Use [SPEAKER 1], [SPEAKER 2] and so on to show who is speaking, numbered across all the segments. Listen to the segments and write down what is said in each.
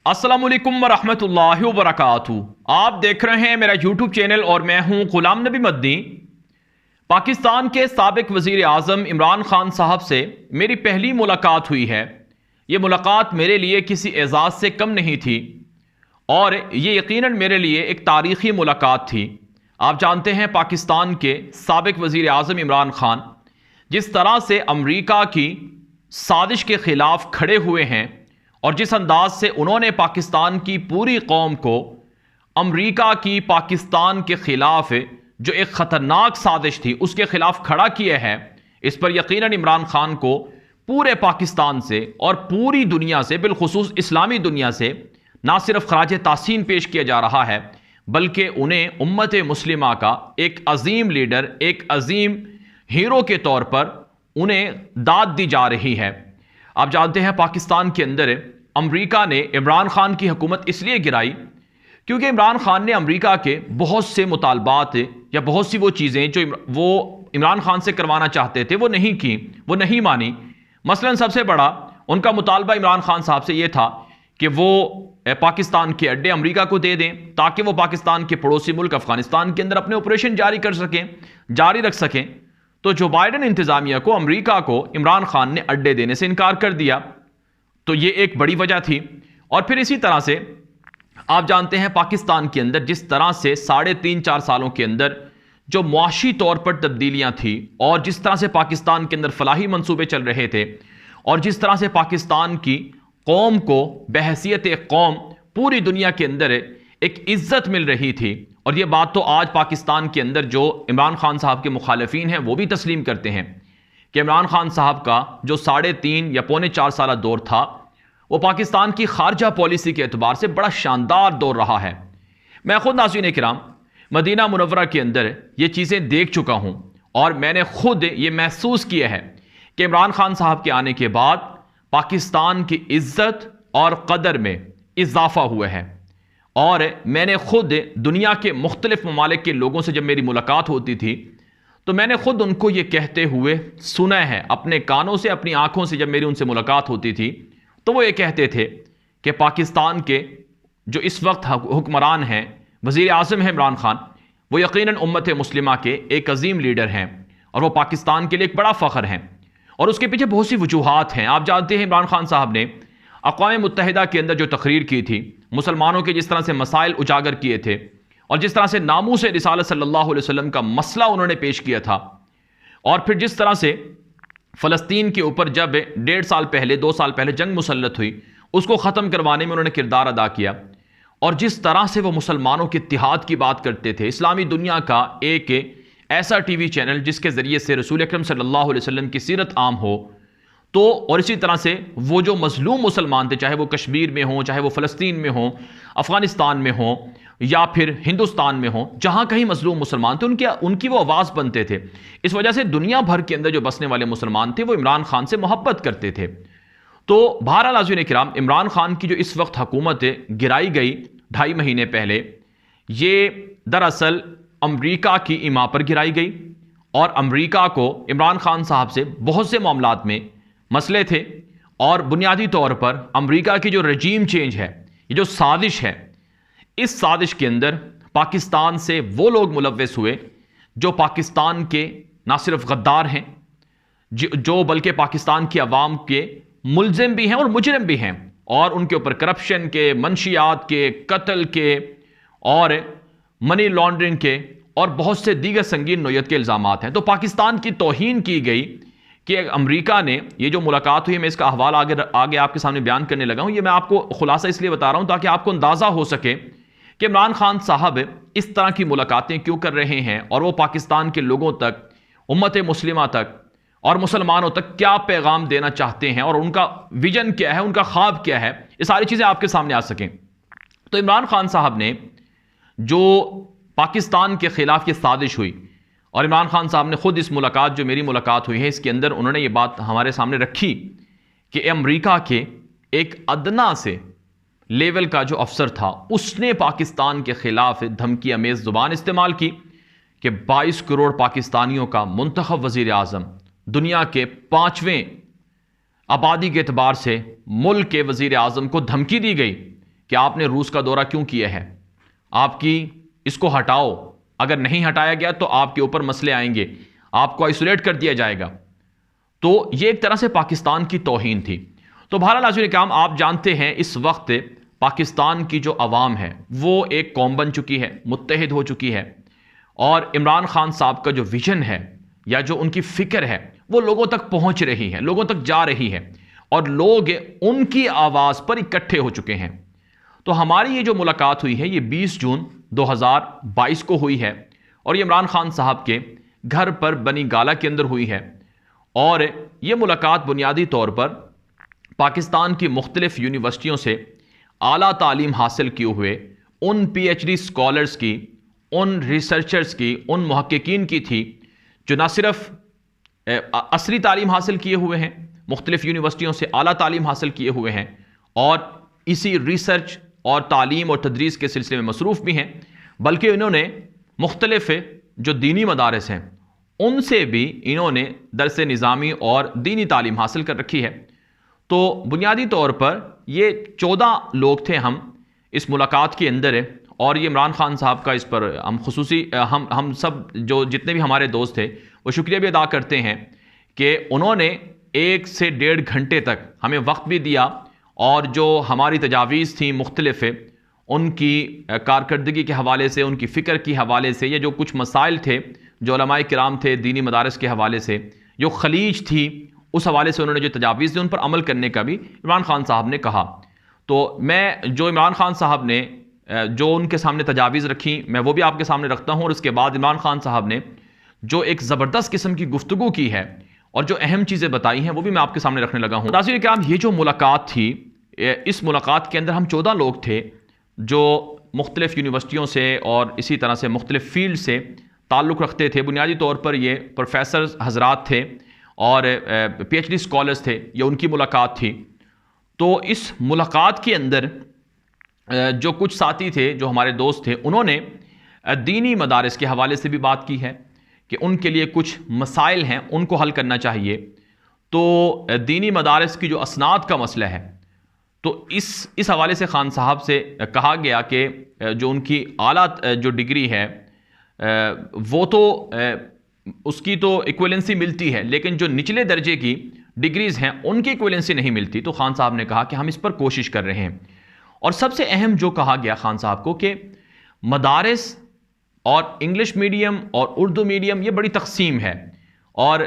[SPEAKER 1] السلام علیکم ورحمۃ اللہ وبرکاتہ۔ آپ دیکھ رہے ہیں میرا یوٹیوب چینل اور میں ہوں غلام نبی مدنی۔ پاکستان کے سابق وزیر اعظم عمران خان صاحب سے میری پہلی ملاقات ہوئی ہے۔ یہ ملاقات میرے لیے کسی اعزاز سے کم نہیں تھی اور یہ یقیناً میرے لیے ایک تاریخی ملاقات تھی۔ آپ جانتے ہیں پاکستان کے سابق وزیر اعظم عمران خان جس طرح سے امریکہ کی سازش کے خلاف کھڑے ہوئے ہیں اور جس انداز سے انہوں نے پاکستان کی پوری قوم کو امریکہ کی پاکستان کے خلاف جو ایک خطرناک سازش تھی اس کے خلاف کھڑا کیا ہے، اس پر یقیناً عمران خان کو پورے پاکستان سے اور پوری دنیا سے، بالخصوص اسلامی دنیا سے نہ صرف خراج تحسین پیش کیا جا رہا ہے بلکہ انہیں امت مسلمہ کا ایک عظیم لیڈر، ایک عظیم ہیرو کے طور پر انہیں داد دی جا رہی ہے۔ آپ جانتے ہیں پاکستان کے اندر امریکہ نے عمران خان کی حکومت اس لیے گرائی کیونکہ عمران خان نے امریکہ کے بہت سے مطالبات یا بہت سی وہ چیزیں جو وہ عمران خان سے کروانا چاہتے تھے وہ نہیں کی، وہ نہیں مانی۔ مثلا سب سے بڑا ان کا مطالبہ عمران خان صاحب سے یہ تھا کہ وہ پاکستان کے اڈے امریکہ کو دے دیں تاکہ وہ پاکستان کے پڑوسی ملک افغانستان کے اندر اپنے آپریشن جاری رکھ سکیں۔ تو جو بائیڈن انتظامیہ کو، امریکہ کو عمران خان نے اڈے دینے سے انکار کر دیا، تو یہ ایک بڑی وجہ تھی۔ اور پھر اسی طرح سے آپ جانتے ہیں پاکستان کے اندر جس طرح سے 3.5-4 سالوں کے اندر جو معاشی طور پر تبدیلیاں تھیں اور جس طرح سے پاکستان کے اندر فلاحی منصوبے چل رہے تھے اور جس طرح سے پاکستان کی قوم کو بحیثیت ایک قوم پوری دنیا کے اندر ایک عزت مل رہی تھی، اور یہ بات تو آج پاکستان کے اندر جو عمران خان صاحب کے مخالفین ہیں وہ بھی تسلیم کرتے ہیں کہ عمران خان صاحب کا جو 3.5 یا 3.25 سالہ دور تھا وہ پاکستان کی خارجہ پالیسی کے اعتبار سے بڑا شاندار دور رہا ہے۔ میں خود ناظرین کرام مدینہ منورہ کے اندر یہ چیزیں دیکھ چکا ہوں اور میں نے خود یہ محسوس کیا ہے کہ عمران خان صاحب کے آنے کے بعد پاکستان کی عزت اور قدر میں اضافہ ہوا ہے۔ اور میں نے خود دنیا کے مختلف ممالک کے لوگوں سے جب میری ملاقات ہوتی تھی تو میں نے خود ان کو یہ کہتے ہوئے سنا ہے اپنے کانوں سے، اپنی آنکھوں سے۔ جب میری ان سے ملاقات ہوتی تھی تو وہ یہ کہتے تھے کہ پاکستان کے جو اس وقت حکمران ہیں، وزیر اعظم ہیں عمران خان، وہ یقیناً امت مسلمہ کے ایک عظیم لیڈر ہیں اور وہ پاکستان کے لیے ایک بڑا فخر ہیں، اور اس کے پیچھے بہت سی وجوہات ہیں۔ آپ جانتے ہیں عمران خان صاحب نے اقوام متحدہ کے اندر جو تقریر کی تھی، مسلمانوں کے جس طرح سے مسائل اجاگر کیے تھے اور جس طرح سے ناموس رسالت صلی اللہ علیہ وسلم کا مسئلہ انہوں نے پیش کیا تھا، اور پھر جس طرح سے فلسطین کے اوپر جب 1.5 سال پہلے 2 سال پہلے جنگ مسلط ہوئی اس کو ختم کروانے میں انہوں نے کردار ادا کیا، اور جس طرح سے وہ مسلمانوں کے اتحاد کی بات کرتے تھے، اسلامی دنیا کا ایک ایسا ٹی وی چینل جس کے ذریعے سے رسول اکرم صلی اللہ علیہ وسلم کی سیرت عام ہو، تو اور اسی طرح سے وہ جو مظلوم مسلمان تھے، چاہے وہ کشمیر میں ہوں، چاہے وہ فلسطین میں ہوں، افغانستان میں ہوں یا پھر ہندوستان میں ہوں، جہاں کہیں مظلوم مسلمان تھے ان کی وہ آواز بنتے تھے۔ اس وجہ سے دنیا بھر کے اندر جو بسنے والے مسلمان تھے وہ عمران خان سے محبت کرتے تھے۔ تو بہرحال ناظرین کرام، عمران خان کی جو اس وقت حکومت گرائی گئی 2.5 مہینے پہلے، یہ دراصل امریکہ کی ایما پر گرائی گئی، اور امریکہ کو عمران خان صاحب سے بہت سے معاملات میں مسئلے تھے، اور بنیادی طور پر امریکہ کی جو رجیم چینج ہے، یہ جو سازش ہے، اس سازش کے اندر پاکستان سے وہ لوگ ملوث ہوئے جو پاکستان کے نہ صرف غدار ہیں، جو بلکہ پاکستان کی عوام کے ملزم بھی ہیں اور مجرم بھی ہیں، اور ان کے اوپر کرپشن کے، منشیات کے، قتل کے اور منی لانڈرنگ کے اور بہت سے دیگر سنگین نوعیت کے الزامات ہیں۔ تو پاکستان کی توہین کی گئی کہ امریکہ نے، یہ جو ملاقات ہوئی، میں اس کا احوال آگے آپ کے سامنے بیان کرنے لگا ہوں، یہ میں آپ کو خلاصہ اس لیے بتا رہا ہوں تاکہ آپ کو اندازہ ہو سکے کہ عمران خان صاحب اس طرح کی ملاقاتیں کیوں کر رہے ہیں، اور وہ پاکستان کے لوگوں تک، امت مسلمہ تک اور مسلمانوں تک کیا پیغام دینا چاہتے ہیں، اور ان کا ویژن کیا ہے، ان کا خواب کیا ہے، یہ ساری چیزیں آپ کے سامنے آ سکیں۔ تو عمران خان صاحب نے جو پاکستان کے خلاف یہ سازش ہوئی، اور عمران خان صاحب نے خود اس ملاقات جو میری ملاقات ہوئی ہے اس کے اندر انہوں نے یہ بات ہمارے سامنے رکھی کہ امریکہ کے ایک ادنا سے لیول کا جو افسر تھا اس نے پاکستان کے خلاف دھمکی امیز زبان استعمال کی کہ 22 کروڑ پاکستانیوں کا منتخب وزیر اعظم، دنیا کے 5ویں آبادی کے اعتبار سے ملک کے وزیر اعظم کو دھمکی دی گئی کہ آپ نے روس کا دورہ کیوں کیا ہے، آپ کی اس کو ہٹاؤ، اگر نہیں ہٹایا گیا تو آپ کے اوپر مسئلے آئیں گے، آپ کو آئسولیٹ کر دیا جائے گا۔ تو یہ ایک طرح سے پاکستان کی توہین تھی۔ تو بہرحال ناظرین کرام، آپ جانتے ہیں اس وقت پاکستان کی جو عوام ہے وہ ایک قوم بن چکی ہے، متحد ہو چکی ہے، اور عمران خان صاحب کا جو ویژن ہے یا جو ان کی فکر ہے وہ لوگوں تک پہنچ رہی ہے، لوگوں تک جا رہی ہے، اور لوگ ان کی آواز پر اکٹھے ہو چکے ہیں۔ تو ہماری یہ جو ملاقات ہوئی ہے یہ 20 جون 2022 کو ہوئی ہے، اور یہ عمران خان صاحب کے گھر پر بنی گالا کے اندر ہوئی ہے، اور یہ ملاقات بنیادی طور پر پاکستان کی مختلف یونیورسٹیوں سے اعلیٰ تعلیم حاصل کیے ہوئے ان پی ایچ ڈی اسکالرز کی، ان ریسرچرز کی، ان محققین کی تھی جو نہ صرف عصری تعلیم حاصل کیے ہوئے ہیں، مختلف یونیورسٹیوں سے اعلیٰ تعلیم حاصل کیے ہوئے ہیں، اور اسی ریسرچ اور تعلیم اور تدریس کے سلسلے میں مصروف بھی ہیں، بلکہ انہوں نے مختلف جو دینی مدارس ہیں ان سے بھی انہوں نے درس نظامی اور دینی تعلیم حاصل کر رکھی ہے۔ تو بنیادی طور پر یہ 14 لوگ تھے ہم اس ملاقات کے اندر، اور یہ عمران خان صاحب کا اس پر ہم خصوصی ہم سب جو جتنے بھی ہمارے دوست تھے وہ شکریہ بھی ادا کرتے ہیں کہ انہوں نے 1 سے 1.5 گھنٹے تک ہمیں وقت بھی دیا، اور جو ہماری تجاویز تھیں مختلف ان کی کارکردگی کے حوالے سے، ان کی فکر کی حوالے سے، یا جو کچھ مسائل تھے جو علماء کرام تھے دینی مدارس کے حوالے سے، جو خلیج تھی اس حوالے سے انہوں نے جو تجاویز دی ان پر عمل کرنے کا بھی عمران خان صاحب نے کہا۔ تو میں جو عمران خان صاحب نے جو ان کے سامنے تجاویز رکھی میں وہ بھی آپ کے سامنے رکھتا ہوں، اور اس کے بعد عمران خان صاحب نے جو ایک زبردست قسم کی گفتگو کی ہے اور جو اہم چیزیں بتائی ہیں وہ بھی میں آپ کے سامنے رکھنے لگا ہوں۔ ناظرین کرام، یہ جو ملاقات تھی، اس ملاقات کے اندر ہم 14 لوگ تھے جو مختلف یونیورسٹیوں سے اور اسی طرح سے مختلف فیلڈ سے تعلق رکھتے تھے۔ بنیادی طور پر یہ پروفیسر حضرات تھے اور پی ایچ ڈی اسکالرز تھے، یہ ان کی ملاقات تھی۔ تو اس ملاقات کے اندر جو کچھ ساتھی تھے، جو ہمارے دوست تھے، انہوں نے دینی مدارس کے حوالے سے بھی بات کی ہے کہ ان کے لیے کچھ مسائل ہیں ان کو حل کرنا چاہیے۔ تو دینی مدارس کی جو اسناد کا مسئلہ ہے، تو اس حوالے سے خان صاحب سے کہا گیا کہ جو ان کی اعلیٰ جو ڈگری ہے وہ تو اس کی تو ایکویلنسی ملتی ہے، لیکن جو نچلے درجے کی ڈگریز ہیں ان کی ایکویلنسی نہیں ملتی۔ تو خان صاحب نے کہا کہ ہم اس پر کوشش کر رہے ہیں، اور سب سے اہم جو کہا گیا خان صاحب کو کہ مدارس اور انگلش میڈیم اور اردو میڈیم یہ بڑی تقسیم ہے، اور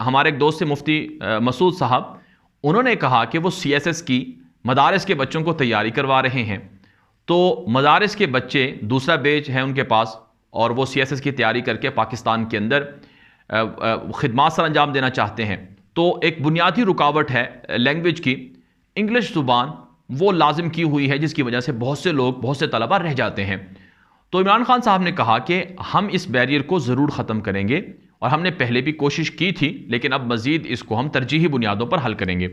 [SPEAKER 1] ہمارے ایک دوست سے مفتی مسعود صاحب انہوں نے کہا کہ وہ سی ایس ایس کی مدارس کے بچوں کو تیاری کروا رہے ہیں۔ تو مدارس کے بچے دوسرا بیچ ہے ان کے پاس، اور وہ سی ایس ایس کی تیاری کر کے پاکستان کے اندر خدمات سر انجام دینا چاہتے ہیں۔ تو ایک بنیادی رکاوٹ ہے لینگویج کی، انگلش زبان وہ لازم کی ہوئی ہے، جس کی وجہ سے بہت سے لوگ، بہت سے طلبہ رہ جاتے ہیں۔ تو عمران خان صاحب نے کہا کہ ہم اس بیریئر کو ضرور ختم کریں گے، اور ہم نے پہلے بھی کوشش کی تھی لیکن اب مزید اس کو ہم ترجیحی بنیادوں پر حل کریں گے۔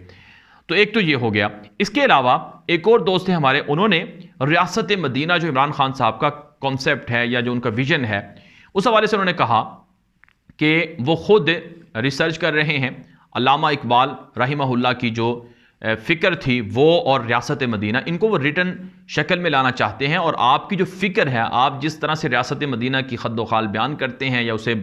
[SPEAKER 1] تو ایک تو یہ ہو گیا۔ اس کے علاوہ ایک اور دوست ہیں ہمارے، انہوں نے ریاست مدینہ جو عمران خان صاحب کا کانسیپٹ ہے یا جو ان کا ویژن ہے، اس حوالے سے انہوں نے کہا کہ وہ خود ریسرچ کر رہے ہیں۔ علامہ اقبال رحمہ اللہ کی جو فکر تھی وہ اور ریاست مدینہ، ان کو وہ ریٹن شکل میں لانا چاہتے ہیں، اور آپ کی جو فکر ہے، آپ جس طرح سے ریاست مدینہ کی خد و خال بیان کرتے ہیں یا اسے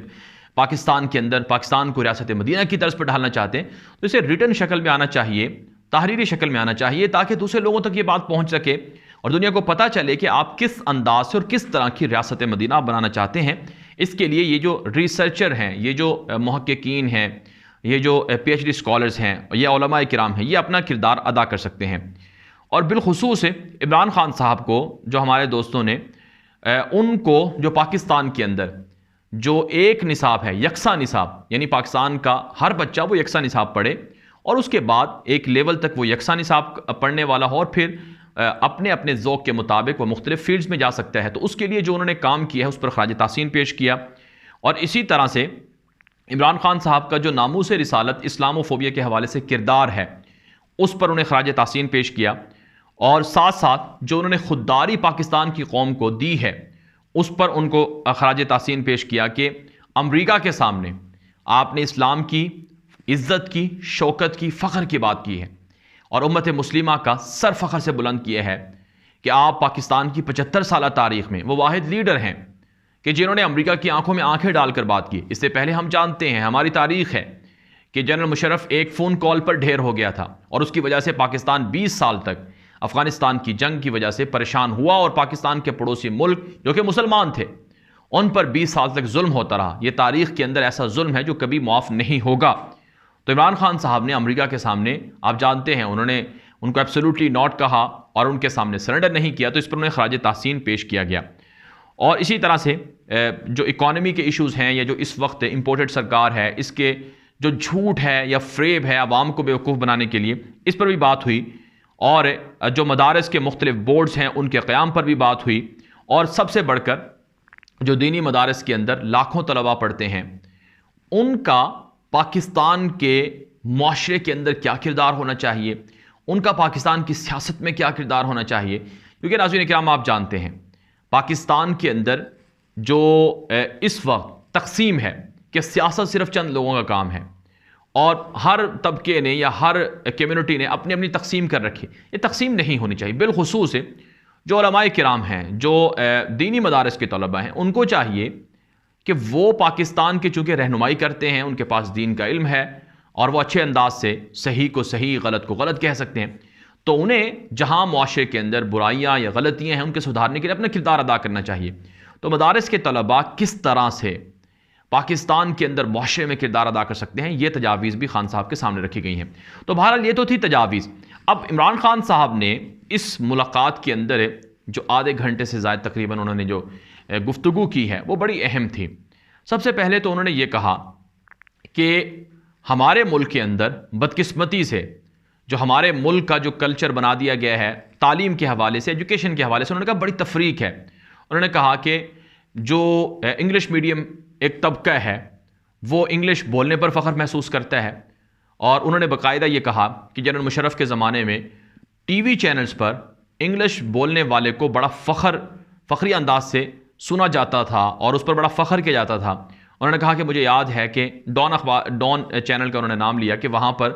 [SPEAKER 1] پاکستان کے اندر پاکستان کو ریاست مدینہ کی طرز پر ڈھالنا چاہتے ہیں، تو اسے ریٹن شکل میں آنا چاہیے، تحریری شکل میں آنا چاہیے، تاکہ دوسرے لوگوں تک یہ بات پہنچ سکے اور دنیا کو پتہ چلے کہ آپ کس انداز سے اور کس طرح کی ریاست مدینہ بنانا چاہتے ہیں۔ اس کے لیے یہ جو ریسرچر ہیں، یہ جو محققین ہیں، یہ جو پی ایچ ڈی اسکالرز ہیں، یہ علماء کرام ہیں، یہ اپنا کردار ادا کر سکتے ہیں۔ اور بالخصوص عمران خان صاحب کو، جو ہمارے دوستوں نے ان کو جو پاکستان کے اندر جو ایک نصاب ہے، یکساں نصاب، یعنی پاکستان کا ہر بچہ وہ یکساں نصاب پڑھے، اور اس کے بعد ایک لیول تک وہ یکساں نصاب پڑھنے والا ہو، اور پھر اپنے اپنے ذوق کے مطابق وہ مختلف فیلڈز میں جا سکتا ہے۔ تو اس کے لیے جو انہوں نے کام کیا ہے اس پر خراج تحسین پیش کیا۔ اور اسی طرح سے عمران خان صاحب کا جو ناموس رسالت اسلام و فوبیا کے حوالے سے کردار ہے، اس پر انہیں خراج تحسین پیش کیا، اور ساتھ ساتھ جو انہوں نے خودداری پاکستان کی قوم کو دی ہے اس پر ان کو خراج تحسین پیش کیا کہ امریکہ کے سامنے آپ نے اسلام کی عزت کی، شوکت کی، فخر کی بات کی ہے، اور امت مسلمہ کا سر فخر سے بلند کیا ہے کہ آپ پاکستان کی 75 سالہ تاریخ میں وہ واحد لیڈر ہیں کہ جنہوں نے امریکہ کی آنکھوں میں آنکھیں ڈال کر بات کی. اس سے پہلے ہم جانتے ہیں، ہماری تاریخ ہے کہ جنرل مشرف ایک فون کال پر ڈھیر ہو گیا تھا اور اس کی وجہ سے پاکستان 20 سال تک افغانستان کی جنگ کی وجہ سے پریشان ہوا، اور پاکستان کے پڑوسی ملک جو کہ مسلمان تھے ان پر 20 سال تک ظلم ہوتا رہا. یہ تاریخ کے اندر ایسا ظلم ہے جو کبھی معاف نہیں ہوگا. تو عمران خان صاحب نے امریکہ کے سامنے، آپ جانتے ہیں، انہوں نے ان کو ایبسولوٹلی ناٹ کہا اور ان کے سامنے سرنڈر نہیں کیا، تو اس پر انہیں خراج تحسین پیش کیا گیا. اور اسی طرح سے جو اکانومی کے ایشوز ہیں یا جو اس وقت امپورٹڈ سرکار ہے، اس کے جو جھوٹ ہے یا فریب ہے عوام کو بیوقوف بنانے کے لیے، اس پر بھی بات ہوئی. اور جو مدارس کے مختلف بورڈز ہیں ان کے قیام پر بھی بات ہوئی. اور سب سے بڑھ کر جو دینی مدارس کے اندر لاکھوں طلباء پڑھتے ہیں، ان کا پاکستان کے معاشرے کے اندر کیا کردار ہونا چاہیے، ان کا پاکستان کی سیاست میں کیا کردار ہونا چاہیے. کیونکہ ناظرین کرام، آپ جانتے ہیں پاکستان کے اندر جو اس وقت تقسیم ہے کہ سیاست صرف چند لوگوں کا کام ہے اور ہر طبقے نے یا ہر کمیونٹی نے اپنی اپنی تقسیم کر رکھی. یہ تقسیم نہیں ہونی چاہیے. بالخصوص جو علماء کرام ہیں، جو دینی مدارس کے طلباء ہیں، ان کو چاہیے کہ وہ پاکستان کے چونکہ رہنمائی کرتے ہیں، ان کے پاس دین کا علم ہے اور وہ اچھے انداز سے صحیح کو صحیح، غلط کو غلط کہہ سکتے ہیں، تو انہیں جہاں معاشرے کے اندر برائیاں یا غلطیاں ہیں ان کے سدھارنے کے لیے اپنا کردار ادا کرنا چاہیے. تو مدارس کے طلباء کس طرح سے پاکستان کے اندر معاشرے میں کردار ادا کر سکتے ہیں، یہ تجاویز بھی خان صاحب کے سامنے رکھی گئی ہیں. تو بہرحال یہ تو تھی تجاویز. اب عمران خان صاحب نے اس ملاقات کے اندر جو آدھے گھنٹے سے زائد تقریباً انہوں نے جو گفتگو کی ہے وہ بڑی اہم تھی. سب سے پہلے تو انہوں نے یہ کہا کہ ہمارے ملک کے اندر بدقسمتی سے جو ہمارے ملک کا جو کلچر بنا دیا گیا ہے تعلیم کے حوالے سے، ایجوکیشن کے حوالے سے، انہوں نے کہا بڑی تفریق ہے. انہوں نے کہا کہ جو انگلش میڈیم ایک طبقہ ہے وہ انگلش بولنے پر فخر محسوس کرتا ہے، اور انہوں نے باقاعدہ یہ کہا کہ جنرل مشرف کے زمانے میں ٹی وی چینلز پر انگلش بولنے والے کو بڑا فخری انداز سے سنا جاتا تھا اور اس پر بڑا فخر کیا جاتا تھا. انہوں نے کہا کہ مجھے یاد ہے کہ ڈان چینل کا انہوں نے نام لیا کہ وہاں پر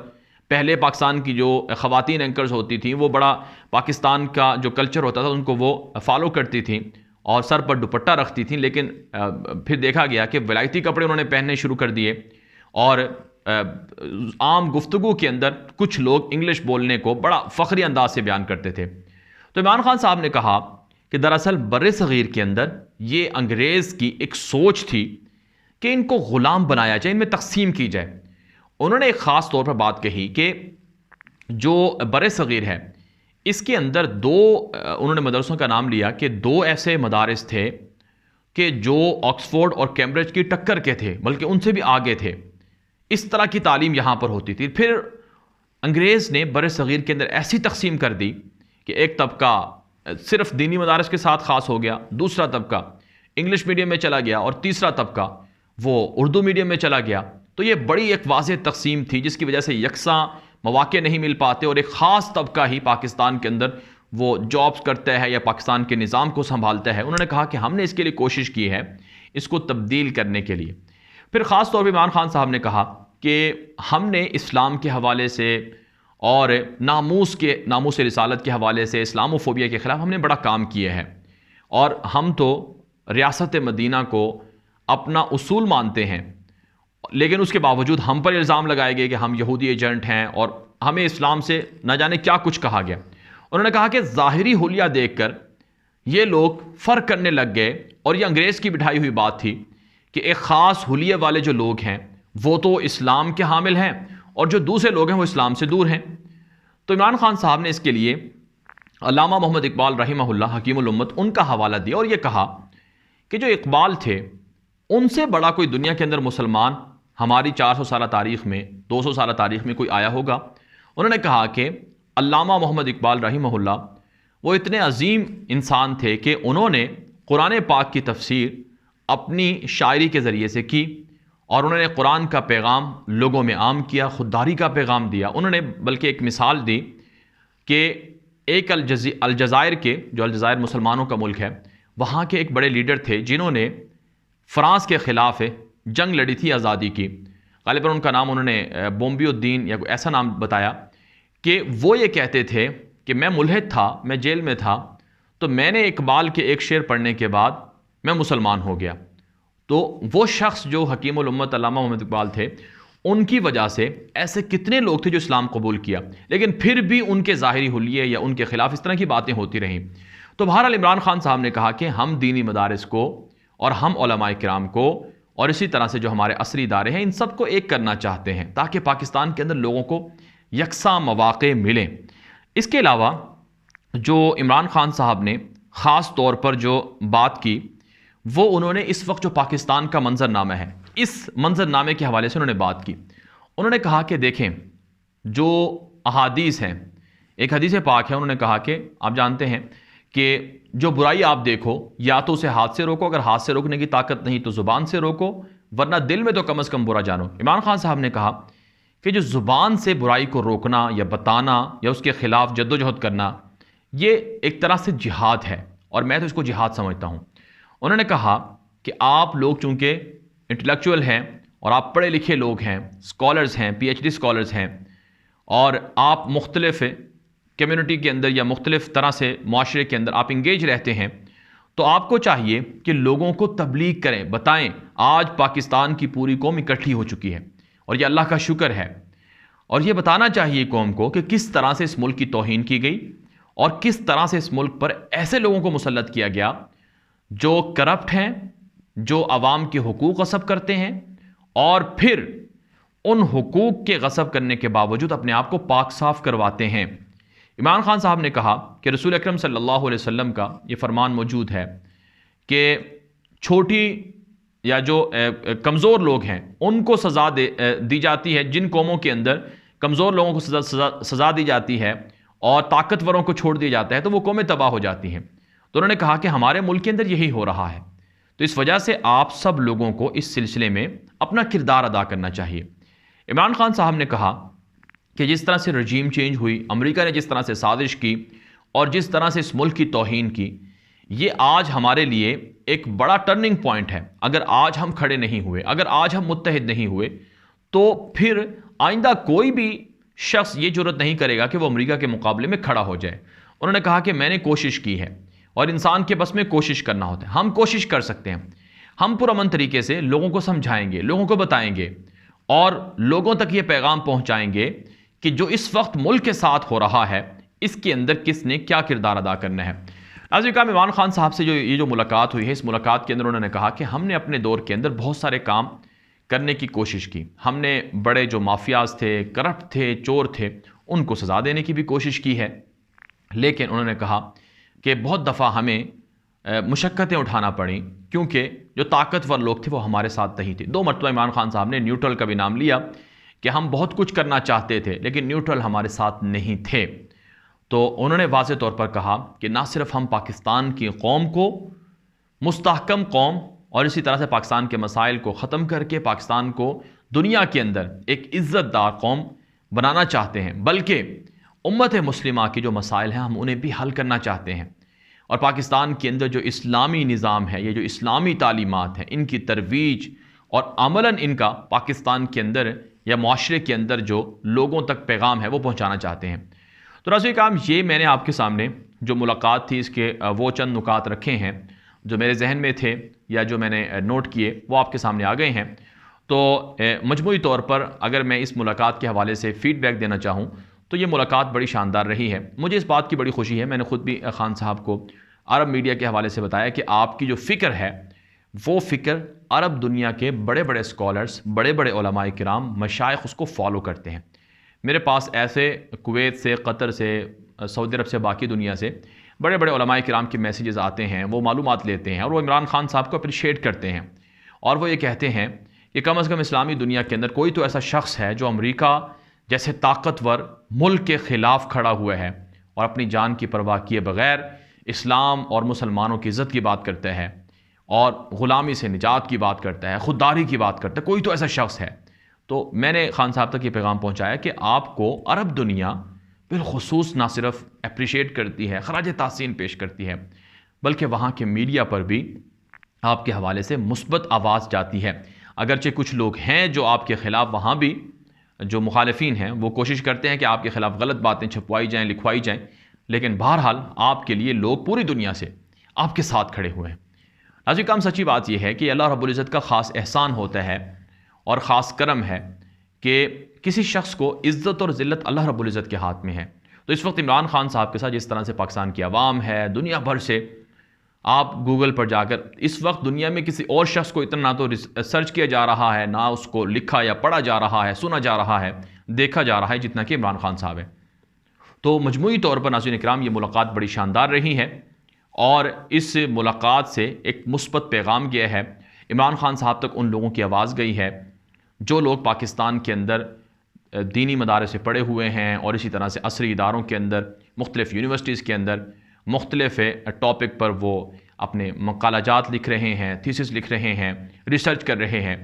[SPEAKER 1] پہلے پاکستان کی جو خواتین اینکرز ہوتی تھیں وہ بڑا پاکستان کا جو کلچر ہوتا تھا ان کو وہ فالو کرتی تھیں اور سر پر دوپٹہ رکھتی تھیں، لیکن پھر دیکھا گیا کہ ولایتی کپڑے انہوں نے پہننے شروع کر دیے اور عام گفتگو کے اندر کچھ لوگ انگلش بولنے کو بڑا فخری انداز سے بیان کرتے تھے. تو عمران خان صاحب نے کہا کہ دراصل بر صغیر کے اندر یہ انگریز کی ایک سوچ تھی کہ ان کو غلام بنایا جائے، ان میں تقسیم کی جائے. انہوں نے ایک خاص طور پر بات کہی کہ جو بر صغیر ہے اس کے اندر انہوں نے مدرسوں کا نام لیا کہ 2 ایسے مدارس تھے کہ جو آکسفورڈ اور کیمبرج کی ٹکر کے تھے، بلکہ ان سے بھی آگے تھے. اس طرح کی تعلیم یہاں پر ہوتی تھی. پھر انگریز نے بر صغیر کے اندر ایسی تقسیم کر دی کہ ایک طبقہ صرف دینی مدارس کے ساتھ خاص ہو گیا، دوسرا طبقہ انگلش میڈیم میں چلا گیا اور تیسرا طبقہ وہ اردو میڈیم میں چلا گیا. تو یہ بڑی ایک واضح تقسیم تھی جس کی وجہ سے یکساں مواقع نہیں مل پاتے اور ایک خاص طبقہ ہی پاکستان کے اندر وہ جابز کرتا ہے یا پاکستان کے نظام کو سنبھالتا ہے. انہوں نے کہا کہ ہم نے اس کے لیے کوشش کی ہے اس کو تبدیل کرنے کے لیے. پھر خاص طور پہ عمران خان صاحب نے کہا کہ ہم نے اسلام کے حوالے سے اور ناموس رسالت کے حوالے سے اسلام و فوبیا کے خلاف ہم نے بڑا کام کیا ہے، اور ہم تو ریاست مدینہ کو اپنا اصول مانتے ہیں، لیکن اس کے باوجود ہم پر الزام لگائے گئے کہ ہم یہودی ایجنٹ ہیں اور ہمیں اسلام سے نہ جانے کیا کچھ کہا گیا. انہوں نے کہا کہ ظاہری حلیہ دیکھ کر یہ لوگ فرق کرنے لگ گئے، اور یہ انگریز کی بٹھائی ہوئی بات تھی کہ ایک خاص حلیہ والے جو لوگ ہیں وہ تو اسلام کے حامل ہیں اور جو دوسرے لوگ ہیں وہ اسلام سے دور ہیں. تو عمران خان صاحب نے اس کے لیے علامہ محمد اقبال رحمہ اللہ حکیم الامت ان کا حوالہ دیا اور یہ کہا کہ جو اقبال تھے ان سے بڑا کوئی دنیا کے اندر مسلمان ہماری 400 سالہ تاریخ میں 200 سالہ تاریخ میں کوئی آیا ہوگا. انہوں نے کہا کہ علامہ محمد اقبال رحمہ اللہ وہ اتنے عظیم انسان تھے کہ انہوں نے قرآن پاک کی تفسیر اپنی شاعری کے ذریعے سے کی اور انہوں نے قرآن کا پیغام لوگوں میں عام کیا، خودداری کا پیغام دیا. انہوں نے بلکہ ایک مثال دی کہ ایک الجزائر کے، جو الجزائر مسلمانوں کا ملک ہے، وہاں کے ایک بڑے لیڈر تھے جنہوں نے فرانس کے خلاف جنگ لڑی تھی آزادی کی. غالباً ان کا نام انہوں نے بومبی الدین یا کوئی ایسا نام بتایا کہ وہ یہ کہتے تھے کہ میں ملحد تھا، میں جیل میں تھا، تو میں نے اقبال کے ایک شعر پڑھنے کے بعد میں مسلمان ہو گیا۔ تو وہ شخص جو حکیم الامت علامہ محمد اقبال تھے، ان کی وجہ سے ایسے کتنے لوگ تھے جو اسلام قبول کیا، لیکن پھر بھی ان کے ظاہری حلیے یا ان کے خلاف اس طرح کی باتیں ہوتی رہیں۔ تو بہرحال عمران خان صاحب نے کہا کہ ہم دینی مدارس کو اور ہم علماء کرام کو اور اسی طرح سے جو ہمارے عصری ادارے ہیں ان سب کو ایک کرنا چاہتے ہیں تاکہ پاکستان کے اندر لوگوں کو یکساں مواقع ملیں۔ اس کے علاوہ جو عمران خان صاحب نے خاص طور پر جو بات کی وہ انہوں نے اس وقت جو پاکستان کا منظر نامہ ہے، اس منظر نامے کے حوالے سے انہوں نے بات کی۔ انہوں نے کہا کہ دیکھیں جو احادیث ہیں، ایک حدیث پاک ہے، انہوں نے کہا کہ آپ جانتے ہیں کہ جو برائی آپ دیکھو یا تو اسے ہاتھ سے روکو، اگر ہاتھ سے روکنے کی طاقت نہیں تو زبان سے روکو، ورنہ دل میں تو کم از کم برا جانو۔ عمران خان صاحب نے کہا کہ جو زبان سے برائی کو روکنا یا بتانا یا اس کے خلاف جد و جہد کرنا، یہ ایک طرح سے جہاد ہے، اور میں تو اس کو جہاد سمجھتا ہوں۔ انہوں نے کہا کہ آپ لوگ چونکہ انٹلیکچوئل ہیں اور آپ پڑھے لکھے لوگ ہیں، اسکالرز ہیں، پی ایچ ڈی اسکالرز ہیں، اور آپ مختلف کمیونٹی کے اندر یا مختلف طرح سے معاشرے کے اندر آپ انگیج رہتے ہیں، تو آپ کو چاہیے کہ لوگوں کو تبلیغ کریں، بتائیں آج پاکستان کی پوری قوم اکٹھی ہو چکی ہے اور یہ اللہ کا شکر ہے، اور یہ بتانا چاہیے قوم کو کہ کس طرح سے اس ملک کی توہین کی گئی اور کس طرح سے اس ملک پر ایسے لوگوں کو مسلط کیا گیا جو کرپٹ ہیں، جو عوام کے حقوق غصب کرتے ہیں اور پھر ان حقوق کے غصب کرنے کے باوجود اپنے آپ کو پاک صاف کرواتے ہیں۔ عمران خان صاحب نے کہا کہ رسول اکرم صلی اللہ علیہ وسلم کا یہ فرمان موجود ہے کہ چھوٹی یا جو کمزور لوگ ہیں ان کو سزا دی جاتی ہے، جن قوموں کے اندر کمزور لوگوں کو سزا دی جاتی ہے اور طاقتوروں کو چھوڑ دیا جاتا ہے تو وہ قومیں تباہ ہو جاتی ہیں۔ تو انہوں نے کہا کہ ہمارے ملک کے اندر یہی ہو رہا ہے، تو اس وجہ سے آپ سب لوگوں کو اس سلسلے میں اپنا کردار ادا کرنا چاہیے۔ عمران خان صاحب نے کہا کہ جس طرح سے رجیم چینج ہوئی، امریکہ نے جس طرح سے سازش کی اور جس طرح سے اس ملک کی توہین کی، یہ آج ہمارے لیے ایک بڑا ٹرننگ پوائنٹ ہے۔ اگر آج ہم کھڑے نہیں ہوئے، اگر آج ہم متحد نہیں ہوئے، تو پھر آئندہ کوئی بھی شخص یہ جرت نہیں کرے گا کہ وہ امریکہ کے مقابلے میں کھڑا ہو جائے۔ انہوں نے کہا کہ میں نے کوشش کی ہے اور انسان کے بس میں کوشش کرنا ہوتا ہے، ہم کوشش کر سکتے ہیں، ہم پرامن طریقے سے لوگوں کو سمجھائیں گے، لوگوں کو بتائیں گے اور لوگوں تک یہ پیغام پہنچائیں گے کہ جو اس وقت ملک کے ساتھ ہو رہا ہے اس کے اندر کس نے کیا کردار ادا کرنا ہے۔ ناظرین کرام، عمران خان صاحب سے جو ملاقات ہوئی ہے، اس ملاقات کے اندر انہوں نے کہا کہ ہم نے اپنے دور کے اندر بہت سارے کام کرنے کی کوشش کی، ہم نے بڑے جو مافیاز تھے، کرپٹ تھے، چور تھے، ان کو سزا دینے کی بھی کوشش کی ہے، لیکن انہوں نے کہا کہ بہت دفعہ ہمیں مشقتیں اٹھانا پڑیں کیونکہ جو طاقتور لوگ تھے وہ ہمارے ساتھ نہیں تھے۔ 2 مرتبہ عمران خان صاحب نے نیوٹرل کا بھی نام لیا کہ ہم بہت کچھ کرنا چاہتے تھے لیکن نیوٹرل ہمارے ساتھ نہیں تھے۔ تو انہوں نے واضح طور پر کہا کہ نہ صرف ہم پاکستان کی قوم کو مستحکم قوم اور اسی طرح سے پاکستان کے مسائل کو ختم کر کے پاکستان کو دنیا کے اندر ایک عزت دار قوم بنانا چاہتے ہیں، بلکہ امت مسلمہ کے جو مسائل ہیں ہم انہیں بھی حل کرنا چاہتے ہیں، اور پاکستان کے اندر جو اسلامی نظام ہے، یہ جو اسلامی تعلیمات ہیں، ان کی ترویج اور عملاً ان کا پاکستان کے اندر یا معاشرے کے اندر جو لوگوں تک پیغام ہے وہ پہنچانا چاہتے ہیں۔ تو ناظرین کرام، یہ میں نے آپ کے سامنے جو ملاقات تھی اس کے وہ چند نکات رکھے ہیں جو میرے ذہن میں تھے یا جو میں نے نوٹ کیے، وہ آپ کے سامنے آ گئے ہیں۔ تو مجموعی طور پر اگر میں اس ملاقات کے حوالے سے فیڈ بیک دینا چاہوں تو یہ ملاقات بڑی شاندار رہی ہے۔ مجھے اس بات کی بڑی خوشی ہے، میں نے خود بھی خان صاحب کو عرب میڈیا کے حوالے سے بتایا کہ آپ کی جو فکر ہے وہ فکر عرب دنیا کے بڑے بڑے اسکالرز، بڑے بڑے علماء کرام، مشائخ اس کو فالو کرتے ہیں۔ میرے پاس ایسے کویت سے، قطر سے، سعودی عرب سے، باقی دنیا سے بڑے بڑے علماء کرام کے میسیجز آتے ہیں، وہ معلومات لیتے ہیں اور وہ عمران خان صاحب کو اپریشیٹ کرتے ہیں، اور وہ یہ کہتے ہیں کہ کم از کم اسلامی دنیا کے اندر کوئی تو ایسا شخص ہے جو امریکہ جیسے طاقتور ملک کے خلاف کھڑا ہوا ہے اور اپنی جان کی پرواہ کیے بغیر اسلام اور مسلمانوں کی عزت کی بات کرتا ہے اور غلامی سے نجات کی بات کرتا ہے، خودداری کی بات کرتا ہے، کوئی تو ایسا شخص ہے۔ تو میں نے خان صاحب تک یہ پیغام پہنچایا کہ آپ کو عرب دنیا بالخصوص نہ صرف اپریشیٹ کرتی ہے، خراج تحسین پیش کرتی ہے، بلکہ وہاں کے میڈیا پر بھی آپ کے حوالے سے مثبت آواز جاتی ہے۔ اگرچہ کچھ لوگ ہیں جو آپ کے خلاف وہاں بھی جو مخالفین ہیں وہ کوشش کرتے ہیں کہ آپ کے خلاف غلط باتیں چھپوائی جائیں، لکھوائی جائیں، لیکن بہرحال آپ کے لیے لوگ پوری دنیا سے آپ کے ساتھ کھڑے ہوئے ہیں۔ ناظرین کرام، سچی بات یہ ہے کہ اللہ رب العزت کا خاص احسان ہوتا ہے اور خاص کرم ہے کہ کسی شخص کو عزت اور ذلت اللہ رب العزت کے ہاتھ میں ہے۔ تو اس وقت عمران خان صاحب کے ساتھ جس طرح سے پاکستان کی عوام ہے، دنیا بھر سے آپ گوگل پر جا کر اس وقت دنیا میں کسی اور شخص کو اتنا نہ تو سرچ کیا جا رہا ہے، نہ اس کو لکھا یا پڑھا جا رہا ہے، سنا جا رہا ہے، دیکھا جا رہا ہے جتنا کہ عمران خان صاحب ہے۔ تو مجموعی طور پر ناظرین کرام یہ ملاقات بڑی شاندار رہی ہے اور اس ملاقات سے ایک مثبت پیغام گیا ہے۔ عمران خان صاحب تک ان لوگوں کی آواز گئی ہے جو لوگ پاکستان کے اندر دینی مدارس سے پڑھے ہوئے ہیں اور اسی طرح سے عصری اداروں کے اندر، مختلف یونیورسٹیز کے اندر مختلف ٹاپک پر وہ اپنے مقالہ جات لکھ رہے ہیں، تھیسس لکھ رہے ہیں، ریسرچ کر رہے ہیں،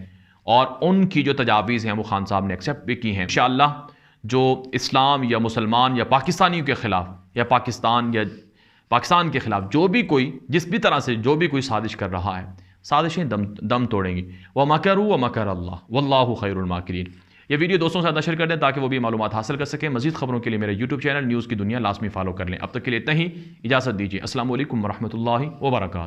[SPEAKER 1] اور ان کی جو تجاویز ہیں وہ خان صاحب نے ایکسیپٹ بھی کی ہیں۔ انشاءاللہ جو اسلام یا مسلمان یا پاکستانیوں کے خلاف یا پاکستان کے خلاف جو بھی کوئی جس بھی طرح سے جو بھی کوئی سازش کر رہا ہے، سازشیں دم توڑیں گی۔ وَمَكَرُوا وَمَكَرَ اللَّهُ وَاللَّهُ خَيْرُ الْمَاكِرِينَ۔ یہ ویڈیو دوستوں سے نشر کر دیں تاکہ وہ بھی معلومات حاصل کر سکیں۔ مزید خبروں کے لیے میرے یوٹیوب چینل نیوز کی دنیا لازمی فالو کر لیں۔ اب تک کے لیے اتنا ہی، اجازت دیجیے۔ السلام علیکم ورحمۃ اللہ وبرکاتہ۔